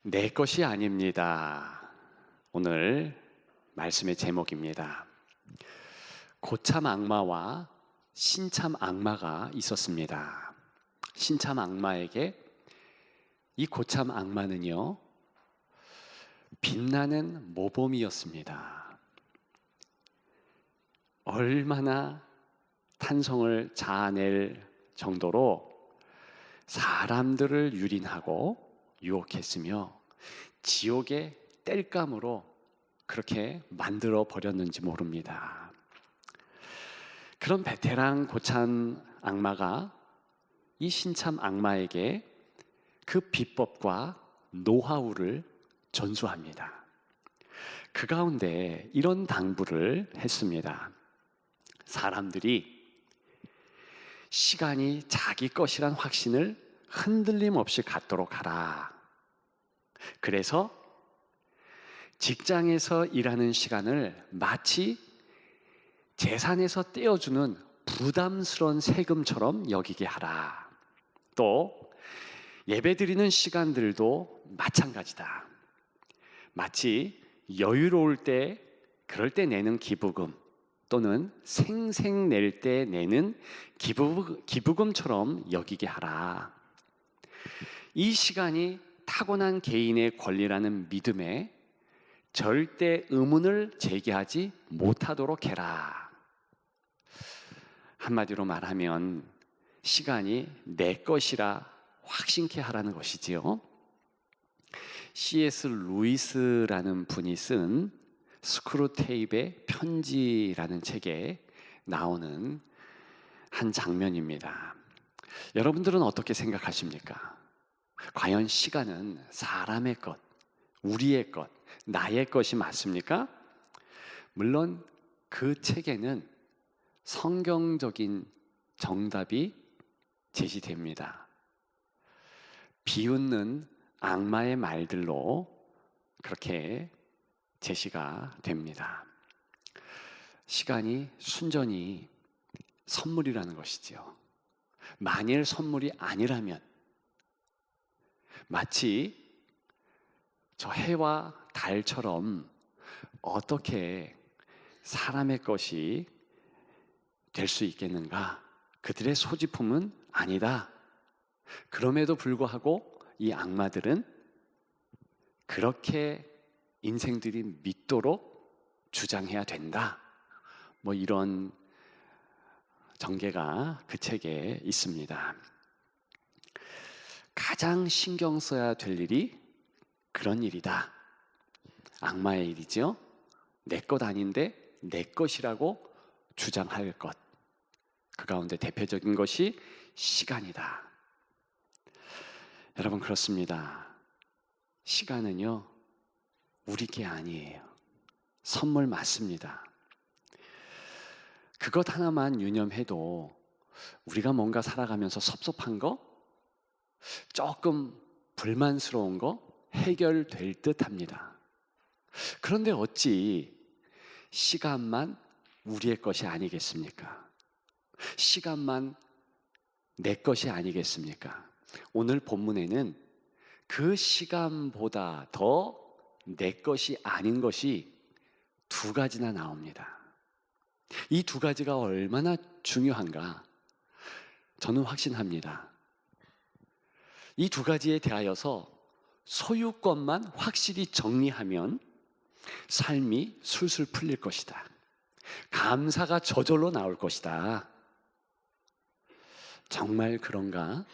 내 것이 아닙니다. 오늘 말씀의 제목입니다. 고참 악마와 신참 악마가 있었습니다. 신참 악마에게 이 고참 악마는요, 빛나는 모범이었습니다. 얼마나 탄성을 자아낼 정도로 사람들을 유린하고 유혹했으며 지옥의 땔감으로 그렇게 만들어 버렸는지 모릅니다. 그런 베테랑 고참 악마가 이 신참 악마에게 그 비법과 노하우를 전수합니다. 그 가운데 이런 당부를 했습니다. 사람들이 시간이 자기 것이란 확신을 흔들림 없이 갖도록 하라. 그래서 직장에서 일하는 시간을 마치 재산에서 떼어주는 부담스러운 세금처럼 여기게 하라. 또 예배드리는 시간들도 마찬가지다. 마치 여유로울 때 그럴 때 내는 기부금 또는 생생 낼 때 내는 기부금처럼 여기게 하라. 이 시간이 타고난 개인의 권리라는 믿음에 절대 의문을 제기하지 못하도록 해라. 한마디로 말하면 시간이 내 것이라 확신케 하라는 것이지요. C.S. 루이스라는 분이 쓴 스크루테이프의 편지라는 책에 나오는 한 장면입니다. 여러분들은 어떻게 생각하십니까? 과연 시간은 사람의 것, 우리의 것, 나의 것이 맞습니까? 물론 그 책에는 성경적인 정답이 제시됩니다. 비웃는 악마의 말들로 그렇게 제시가 됩니다. 시간이 순전히 선물이라는 것이지요. 만일 선물이 아니라면 마치 저 해와 달처럼 어떻게 사람의 것이 될 수 있겠는가? 그들의 소지품은 아니다. 그럼에도 불구하고 이 악마들은 그렇게 인생들이 믿도록 주장해야 된다. 뭐 이런 전개가 그 책에 있습니다. 가장 신경 써야 될 일이 그런 일이다. 악마의 일이죠. 내 것 아닌데 내 것이라고 주장할 것. 그 가운데 대표적인 것이 시간이다. 여러분, 그렇습니다. 시간은요, 우리 게 아니에요. 선물 맞습니다. 그것 하나만 유념해도 우리가 뭔가 살아가면서 섭섭한 거, 조금 불만스러운 거 해결될 듯 합니다. 그런데 어찌 시간만 우리의 것이 아니겠습니까? 시간만 내 것이 아니겠습니까? 오늘 본문에는 그 시간보다 더 내 것이 아닌 것이 두 가지나 나옵니다. 이 두 가지가 얼마나 중요한가? 저는 확신합니다. 이 두 가지에 대하여서 소유권만 확실히 정리하면 삶이 술술 풀릴 것이다. 감사가 저절로 나올 것이다. 정말 그런가?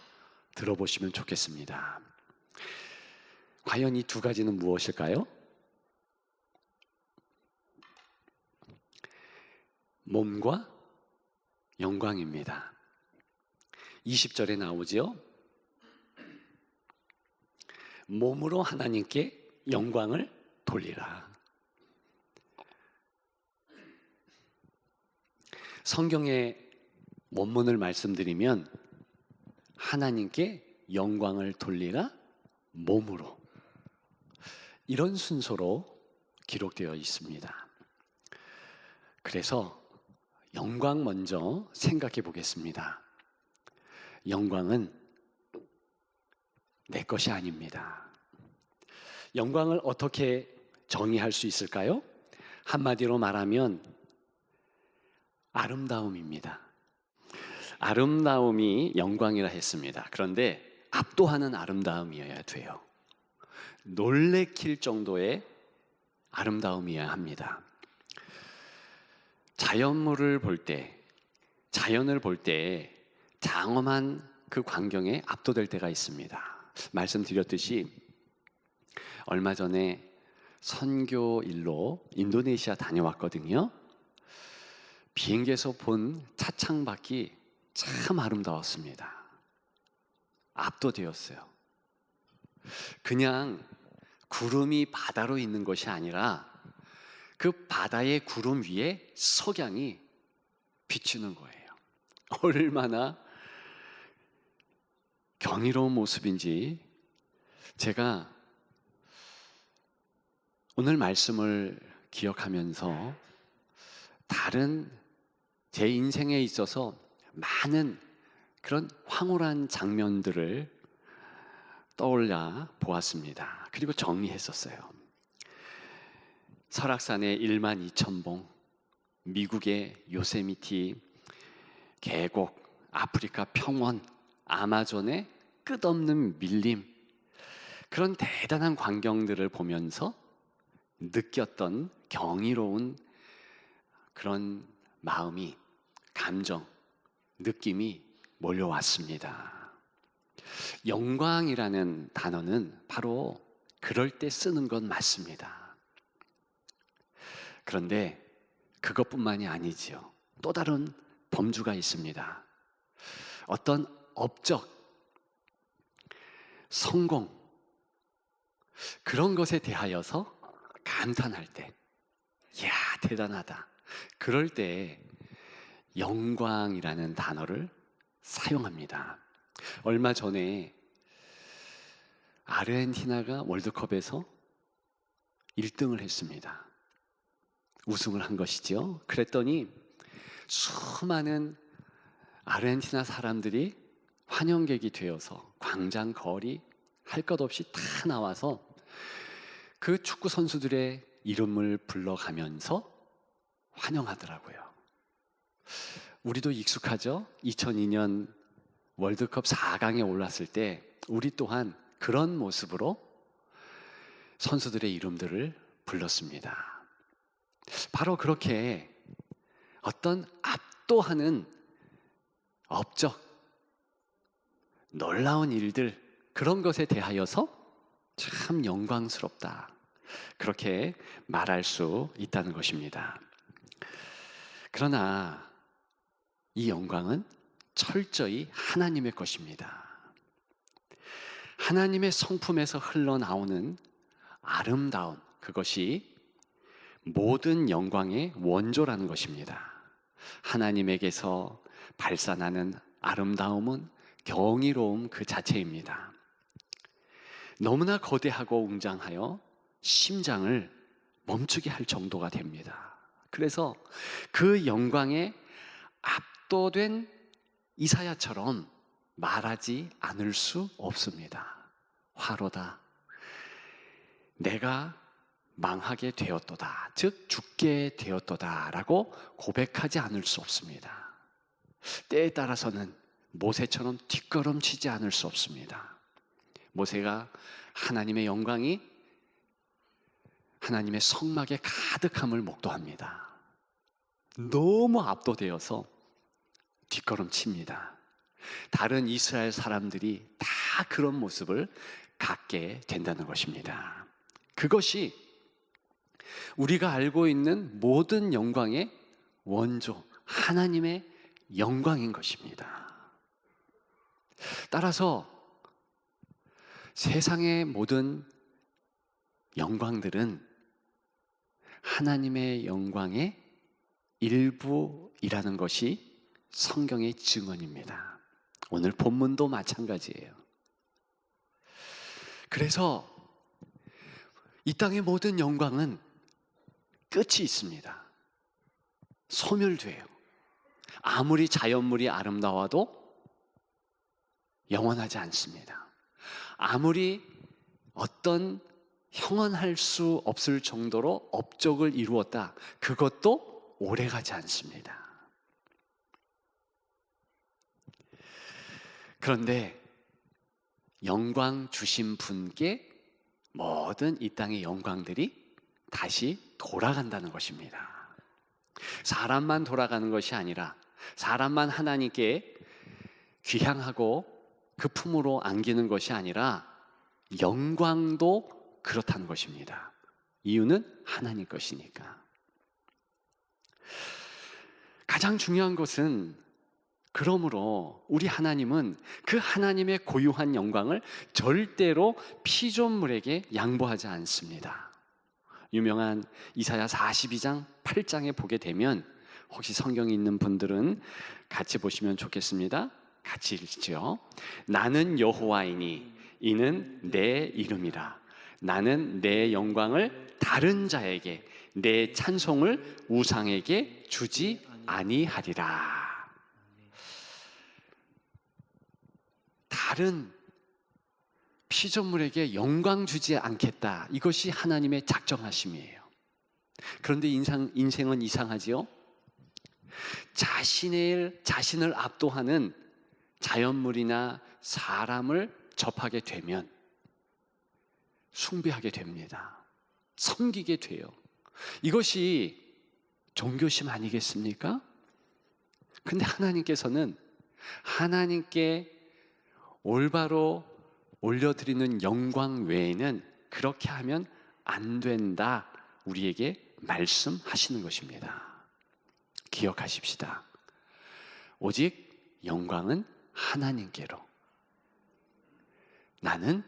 들어보시면 좋겠습니다. 과연 이 두 가지는 무엇일까요? 몸과 영광입니다. 20절에 나오죠. 몸으로 하나님께 영광을 돌리라. 성경의 원문을 말씀드리면 하나님께 영광을 돌리라 몸으로, 이런 순서로 기록되어 있습니다. 그래서 영광 먼저 생각해 보겠습니다. 영광은 내 것이 아닙니다. 영광을 어떻게 정의할 수 있을까요? 한마디로 말하면 아름다움입니다. 아름다움이 영광이라 했습니다. 그런데 압도하는 아름다움이어야 돼요. 놀래킬 정도의 아름다움이어야 합니다. 자연물을 볼 때, 자연을 볼 때 장엄한 그 광경에 압도될 때가 있습니다. 말씀드렸듯이 얼마 전에 선교 일로 인도네시아 다녀왔거든요. 비행기에서 본 차창밖이 참 아름다웠습니다. 압도되었어요. 그냥 구름이 바다로 있는 것이 아니라 그 바다의 구름 위에 석양이 비추는 거예요. 얼마나 경이로운 모습인지 제가 오늘 말씀을 기억하면서 다른 제 인생에 있어서 많은 그런 황홀한 장면들을 떠올려 보았습니다. 그리고 정리했었어요. 설악산의 12,000봉, 미국의 요세미티, 계곡, 아프리카 평원, 아마존의 끝없는 밀림, 그런 대단한 광경들을 보면서 느꼈던 경이로운 그런 마음이, 감정, 느낌이 몰려왔습니다. 영광이라는 단어는 바로 그럴 때 쓰는 건 맞습니다. 그런데 그것뿐만이 아니지요. 또 다른 범주가 있습니다. 어떤 업적, 성공, 그런 것에 대하여서 감탄할 때, 이야, 대단하다. 그럴 때 영광이라는 단어를 사용합니다. 얼마 전에 아르헨티나가 월드컵에서 1등을 했습니다. 우승을 한 것이죠. 그랬더니 수많은 아르헨티나 사람들이 환영객이 되어서 광장 거리 할 것 없이 다 나와서 그 축구 선수들의 이름을 불러가면서 환영하더라고요. 우리도 익숙하죠? 2002년 월드컵 4강에 올랐을 때 우리 또한 그런 모습으로 선수들의 이름들을 불렀습니다. 바로 그렇게 어떤 압도하는 업적, 놀라운 일들, 그런 것에 대하여서 참 영광스럽다, 그렇게 말할 수 있다는 것입니다. 그러나 이 영광은 철저히 하나님의 것입니다. 하나님의 성품에서 흘러나오는 아름다움, 그것이 모든 영광의 원조라는 것입니다. 하나님에게서 발산하는 아름다움은 경이로움 그 자체입니다. 너무나 거대하고 웅장하여 심장을 멈추게 할 정도가 됩니다. 그래서 그 영광에 압도된 이사야처럼 말하지 않을 수 없습니다. 화로다. 내가 망하게 되었도다. 즉 죽게 되었도다 라고 고백하지 않을 수 없습니다. 때에 따라서는 모세처럼 뒷걸음치지 않을 수 없습니다. 모세가 하나님의 영광이 하나님의 성막에 가득함을 목도합니다. 너무 압도되어서 뒷걸음칩니다. 다른 이스라엘 사람들이 다 그런 모습을 갖게 된다는 것입니다. 그것이 우리가 알고 있는 모든 영광의 원조, 하나님의 영광인 것입니다. 따라서 세상의 모든 영광들은 하나님의 영광의 일부이라는 것이 성경의 증언입니다. 오늘 본문도 마찬가지예요. 그래서 이 땅의 모든 영광은 끝이 있습니다. 소멸돼요. 아무리 자연물이 아름다워도 영원하지 않습니다. 아무리 어떤 형언할 수 없을 정도로 업적을 이루었다. 그것도 오래가지 않습니다. 그런데 영광 주신 분께 모든 이 땅의 영광들이 다시 돌아간다는 것입니다. 사람만 돌아가는 것이 아니라 사람만 하나님께 귀향하고 그 품으로 안기는 것이 아니라 영광도 그렇다는 것입니다. 이유는 하나님 것이니까. 가장 중요한 것은 그러므로 우리 하나님은 그 하나님의 고유한 영광을 절대로 피조물에게 양보하지 않습니다. 유명한 이사야 42장 8장에 보게 되면 혹시 성경이 있는 분들은 같이 보시면 좋겠습니다. 같이 읽죠. 나는 여호와이니 이는 내 이름이라. 나는 내 영광을 다른 자에게 내 찬송을 우상에게 주지 아니하리라. 다른 피조물에게 영광 주지 않겠다. 이것이 하나님의 작정하심이에요. 그런데 인생은 이상하지요? 자신을 압도하는 자연물이나 사람을 접하게 되면 숭배하게 됩니다. 섬기게 돼요. 이것이 종교심 아니겠습니까? 근데 하나님께서는 하나님께 올바로 올려드리는 영광 외에는 그렇게 하면 안 된다. 우리에게 말씀하시는 것입니다. 기억하십시다. 오직 영광은 하나님께로. 나는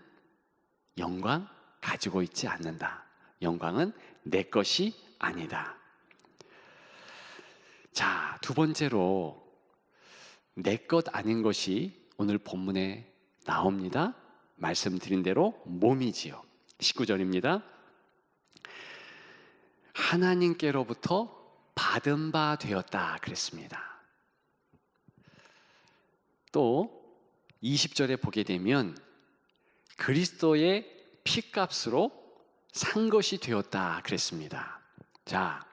영광 가지고 있지 않는다. 영광은 내 것이 아니다. 자, 두 번째로 내 것 아닌 것이 오늘 본문에 나옵니다. 말씀드린 대로 몸이지요. 19절입니다. 하나님께로부터 받은 바 되었다 그랬습니다. 또 20절에 보게 되면 그리스도의 피값으로 산 것이 되었다 그랬습니다. 자,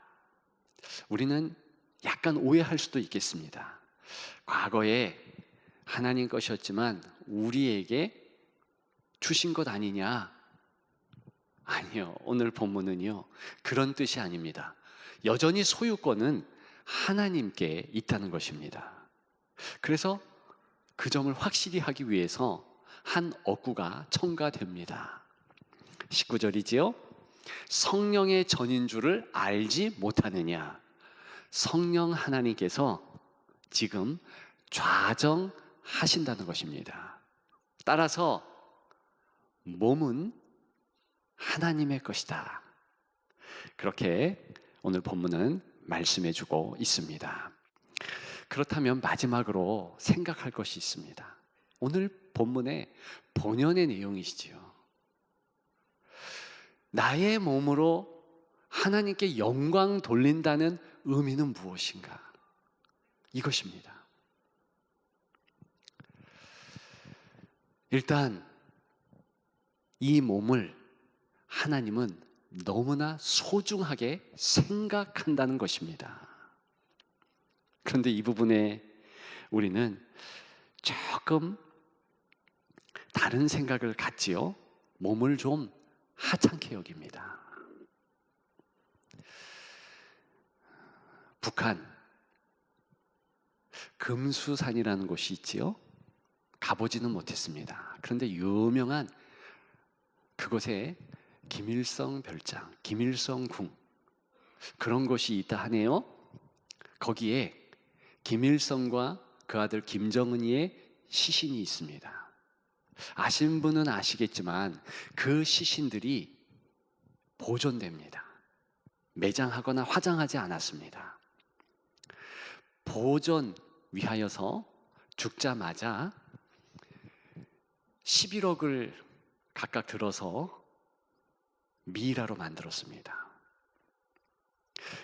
우리는 약간 오해할 수도 있겠습니다. 과거에 하나님 것이었지만 우리에게 주신 것 아니냐? 아니요. 오늘 본문은요. 그런 뜻이 아닙니다. 여전히 소유권은 하나님께 있다는 것입니다. 그래서 그 점을 확실히 하기 위해서 한 어구가 첨가됩니다. 19절이지요. 성령의 전인 줄을 알지 못하느냐? 성령 하나님께서 지금 좌정하신다는 것입니다. 따라서 몸은 하나님의 것이다. 그렇게 오늘 본문은 말씀해주고 있습니다. 그렇다면 마지막으로 생각할 것이 있습니다. 오늘 본문의 본연의 내용이시지요. 나의 몸으로 하나님께 영광 돌린다는 의미는 무엇인가? 이것입니다. 일단 이 몸을 하나님은 너무나 소중하게 생각한다는 것입니다. 그런데 이 부분에 우리는 조금 다른 생각을 갖지요. 몸을 좀 하찮게 여깁니다. 북한 금수산이라는 곳이 있지요. 가보지는 못했습니다. 그런데 유명한 그곳에 김일성 별장, 김일성 궁 그런 곳이 있다 하네요. 거기에 김일성과 그 아들 김정은이의 시신이 있습니다. 아시는 분은 아시겠지만 그 시신들이 보존됩니다. 매장하거나 화장하지 않았습니다. 보존 위하여서 죽자마자 11억을 각각 들어서 미이라로 만들었습니다.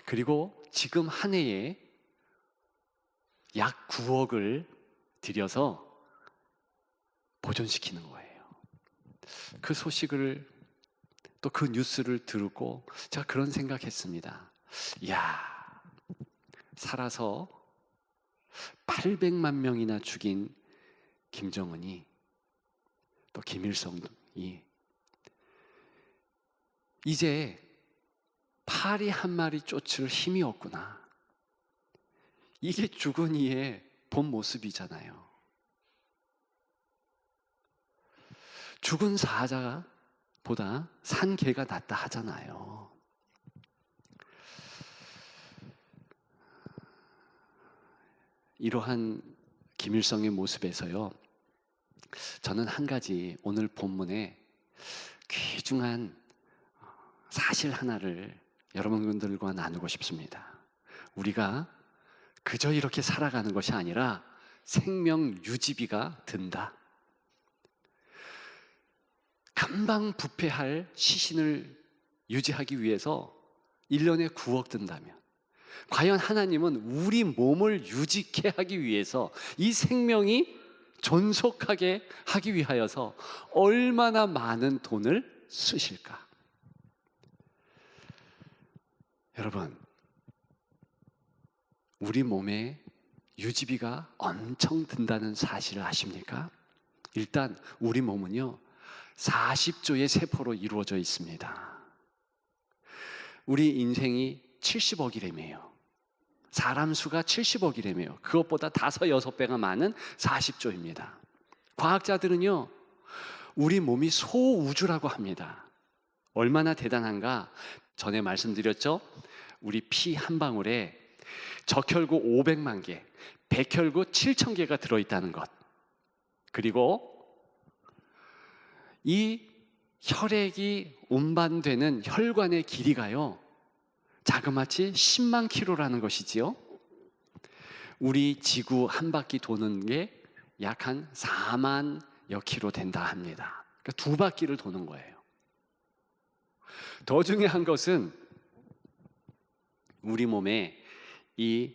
그리고 지금 한 해에 약 9억을 들여서 보존시키는 거예요. 그 소식을 또 그 뉴스를 듣고 제가 그런 생각했습니다. 이야, 살아서 800만 명이나 죽인 김정은이, 또 김일성이 이제 파리 한 마리 쫓을 힘이 없구나. 이게 죽은 이의 본 모습이잖아요. 죽은 사자보다 산 개가 낫다 하잖아요. 이러한 김일성의 모습에서요, 저는 한 가지 오늘 본문에 귀중한 사실 하나를 여러분들과 나누고 싶습니다. 우리가 그저 이렇게 살아가는 것이 아니라 생명 유지비가 든다. 금방 부패할 시신을 유지하기 위해서 1년에 9억 든다면, 과연 하나님은 우리 몸을 유지케 하기 위해서, 이 생명이 존속하게 하기 위하여서 얼마나 많은 돈을 쓰실까? 여러분, 우리 몸에 유지비가 엄청 든다는 사실을 아십니까? 일단 우리 몸은요 40조의 세포로 이루어져 있습니다. 우리 인생이 70억이라며요. 사람 수가 70억이라며요. 그것보다 5, 6배가 많은 40조입니다. 과학자들은요 우리 몸이 소우주라고 합니다. 얼마나 대단한가? 전에 말씀드렸죠? 우리 피 한 방울에 적혈구 500만 개, 백혈구 7천 개가 들어있다는 것. 그리고 이 혈액이 운반되는 혈관의 길이가요 자그마치 10만 킬로라는 것이지요. 우리 지구 한 바퀴 도는 게 약 한 4만여 킬로 된다 합니다. 그러니까 2바퀴를 도는 거예요. 더 중요한 것은 우리 몸에 이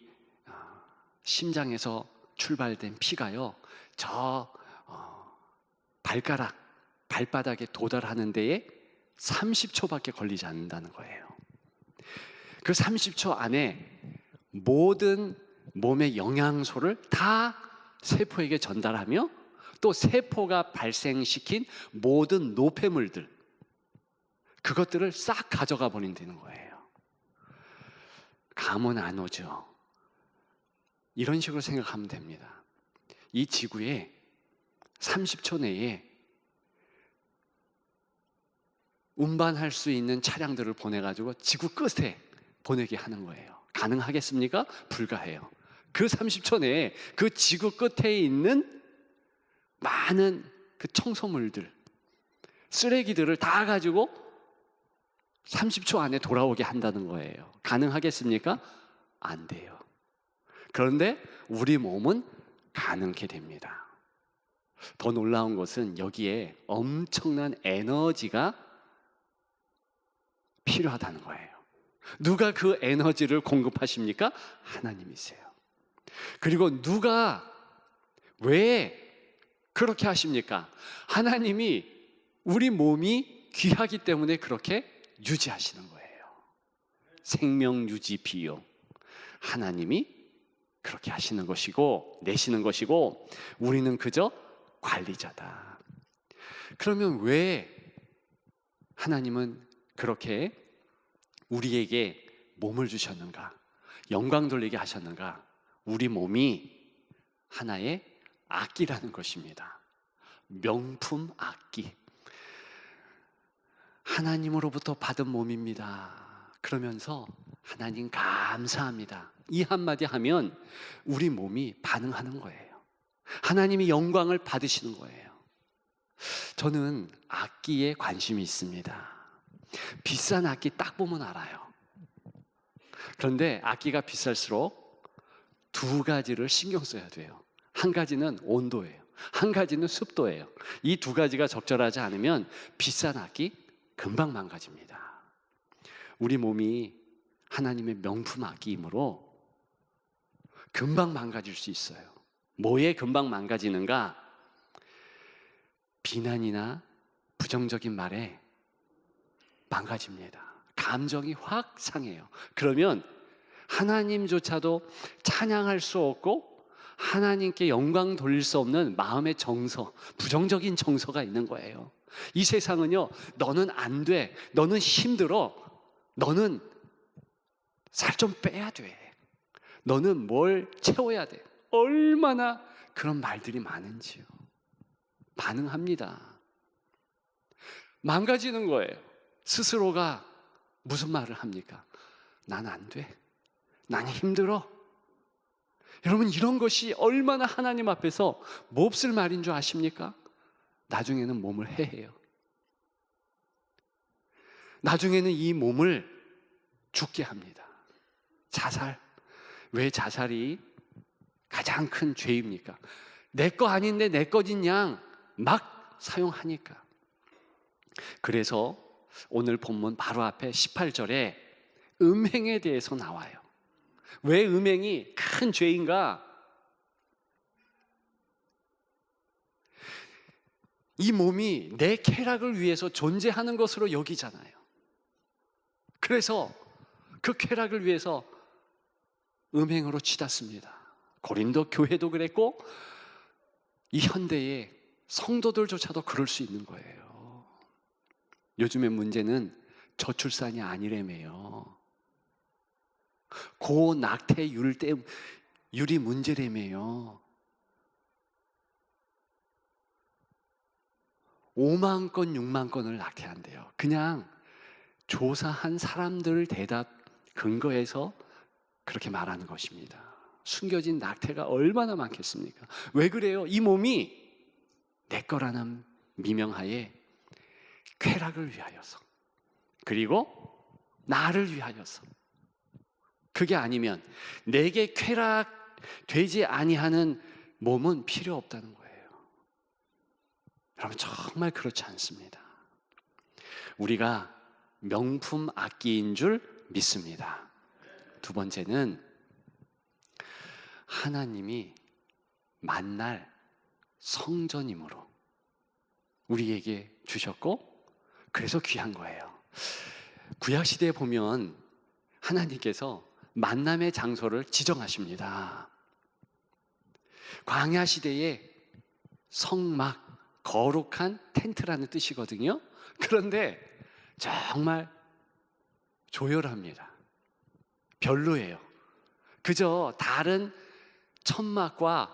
심장에서 출발된 피가요 저 발바닥에 도달하는 데에 30초밖에 걸리지 않는다는 거예요. 그 30초 안에 모든 몸의 영양소를 다 세포에게 전달하며, 또 세포가 발생시킨 모든 노폐물들, 그것들을 싹 가져가 버린다는 거예요. 감은 안 오죠? 이런 식으로 생각하면 됩니다. 이 지구에 30초 내에 운반할 수 있는 차량들을 보내가지고 지구 끝에 보내게 하는 거예요. 가능하겠습니까? 불가해요. 그 30초 내에 그 지구 끝에 있는 많은 그 청소물들, 쓰레기들을 다 가지고 30초 안에 돌아오게 한다는 거예요. 가능하겠습니까? 안 돼요. 그런데 우리 몸은 가능케 됩니다. 더 놀라운 것은 여기에 엄청난 에너지가 필요하다는 거예요. 누가 그 에너지를 공급하십니까? 하나님이세요. 그리고 누가 왜 그렇게 하십니까? 하나님이 우리 몸이 귀하기 때문에 그렇게 유지하시는 거예요. 생명 유지 비용, 하나님이 그렇게 하시는 것이고 내시는 것이고, 우리는 그저 관리자다. 그러면 왜 하나님은 그렇게 우리에게 몸을 주셨는가? 영광 돌리게 하셨는가? 우리 몸이 하나의 악기라는 것입니다. 명품 악기. 하나님으로부터 받은 몸입니다. 그러면서 하나님 감사합니다. 이 한마디 하면 우리 몸이 반응하는 거예요. 하나님이 영광을 받으시는 거예요. 저는 악기에 관심이 있습니다. 비싼 악기 딱 보면 알아요. 그런데 악기가 비쌀수록 2가지를 신경 써야 돼요. 한 가지는 온도예요. 한 가지는 습도예요. 이 2가지가 적절하지 않으면 비싼 악기 금방 망가집니다. 우리 몸이 하나님의 명품 악기이므로 금방 망가질 수 있어요. 뭐에 금방 망가지는가? 비난이나 부정적인 말에 망가집니다. 감정이 확 상해요. 그러면 하나님조차도 찬양할 수 없고 하나님께 영광 돌릴 수 없는 마음의 정서, 부정적인 정서가 있는 거예요. 이 세상은요, 너는 안 돼, 너는 힘들어, 너는 살 좀 빼야 돼, 너는 뭘 채워야 돼, 얼마나 그런 말들이 많은지요. 반응합니다. 망가지는 거예요. 스스로가 무슨 말을 합니까? 난 안 돼, 난 힘들어. 여러분, 이런 것이 얼마나 하나님 앞에서 몹쓸 말인 줄 아십니까? 나중에는 몸을 해해요. 나중에는 이 몸을 죽게 합니다. 자살. 왜 자살이 가장 큰 죄입니까? 내 거 아닌데 내 거진 양 막 사용하니까. 그래서 오늘 본문 바로 앞에 18절에 음행에 대해서 나와요. 왜 음행이 큰 죄인가? 이 몸이 내 쾌락을 위해서 존재하는 것으로 여기잖아요. 그래서 그 쾌락을 위해서 음행으로 치닫습니다. 고린도 교회도 그랬고 이 현대의 성도들조차도 그럴 수 있는 거예요. 요즘의 문제는 저출산이 아니래매요. 고낙태율이 문제래매요. 5만 건, 6만 건을 낙태한대요. 그냥 조사한 사람들 대답 근거해서 그렇게 말하는 것입니다. 숨겨진 낙태가 얼마나 많겠습니까? 왜 그래요? 이 몸이 내 거라는 미명하에 쾌락을 위하여서, 그리고 나를 위하여서. 그게 아니면 내게 쾌락 되지 아니하는 몸은 필요 없다는 거예요. 여러분, 정말 그렇지 않습니다. 우리가 명품 악기인 줄 믿습니다. 두 번째는 하나님이 만날 성전임으로 우리에게 주셨고, 그래서 귀한 거예요. 구약시대에 보면 하나님께서 만남의 장소를 지정하십니다. 광야시대에 성막, 거룩한 텐트라는 뜻이거든요. 그런데 정말 조열합니다. 별로예요. 그저 다른 천막과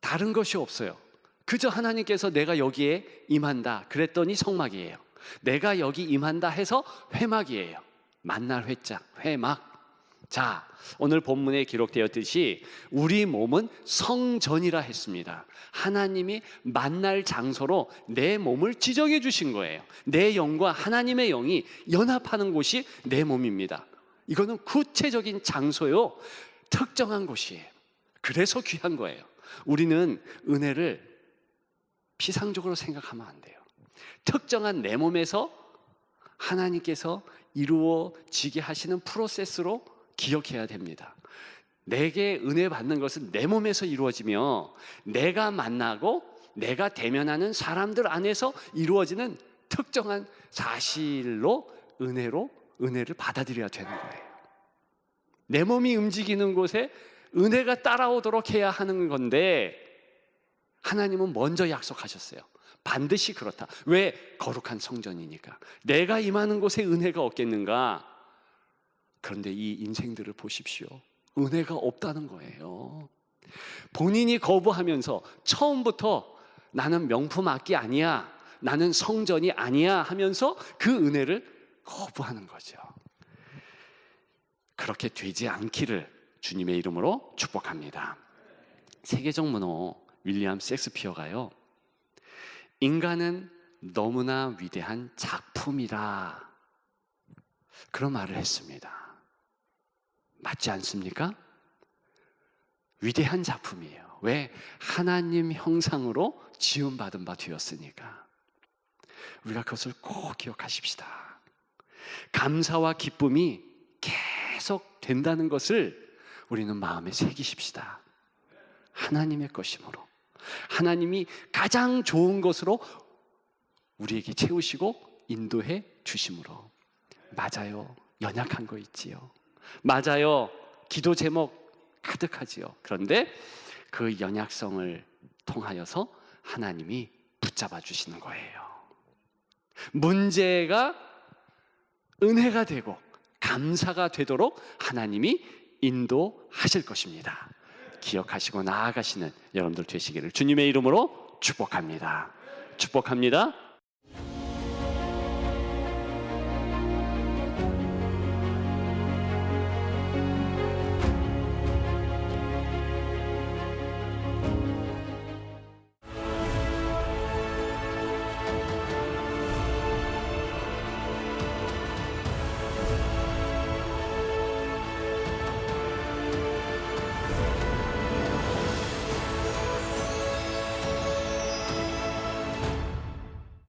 다른 것이 없어요. 그저 하나님께서 내가 여기에 임한다 그랬더니 성막이에요. 내가 여기 임한다 해서 회막이에요. 만날 회자, 회막. 자, 오늘 본문에 기록되었듯이 우리 몸은 성전이라 했습니다. 하나님이 만날 장소로 내 몸을 지정해 주신 거예요. 내 영과 하나님의 영이 연합하는 곳이 내 몸입니다. 이거는 구체적인 장소요, 특정한 곳이에요. 그래서 귀한 거예요. 우리는 은혜를 피상적으로 생각하면 안 돼요. 특정한 내 몸에서 하나님께서 이루어지게 하시는 프로세스로 기억해야 됩니다. 내게 은혜 받는 것은 내 몸에서 이루어지며 내가 만나고 내가 대면하는 사람들 안에서 이루어지는 특정한 사실로 은혜를 받아들여야 되는 거예요. 내 몸이 움직이는 곳에 은혜가 따라오도록 해야 하는 건데 하나님은 먼저 약속하셨어요. 반드시 그렇다. 왜? 거룩한 성전이니까. 내가 임하는 곳에 은혜가 없겠는가? 그런데 이 인생들을 보십시오. 은혜가 없다는 거예요. 본인이 거부하면서 처음부터 나는 명품 악기 아니야, 나는 성전이 아니야 하면서 그 은혜를 거부하는 거죠. 그렇게 되지 않기를 주님의 이름으로 축복합니다. 세계적 문호 윌리엄 셰익스피어가요, 인간은 너무나 위대한 작품이라 그런 말을 했습니다. 맞지 않습니까? 위대한 작품이에요. 왜? 하나님 형상으로 지음받은 바 되었으니까. 우리가 그것을 꼭 기억하십시다. 감사와 기쁨이 계속 된다는 것을 우리는 마음에 새기십시다. 하나님의 것이므로, 하나님이 가장 좋은 것으로 우리에게 채우시고 인도해 주심으로. 맞아요. 연약한 거 있지요. 맞아요. 기도 제목 가득하지요. 그런데 그 연약성을 통하여서 하나님이 붙잡아 주시는 거예요. 문제가 은혜가 되고 감사가 되도록 하나님이 인도하실 것입니다. 기억하시고 나아가시는 여러분들 되시기를 주님의 이름으로 축복합니다. 축복합니다.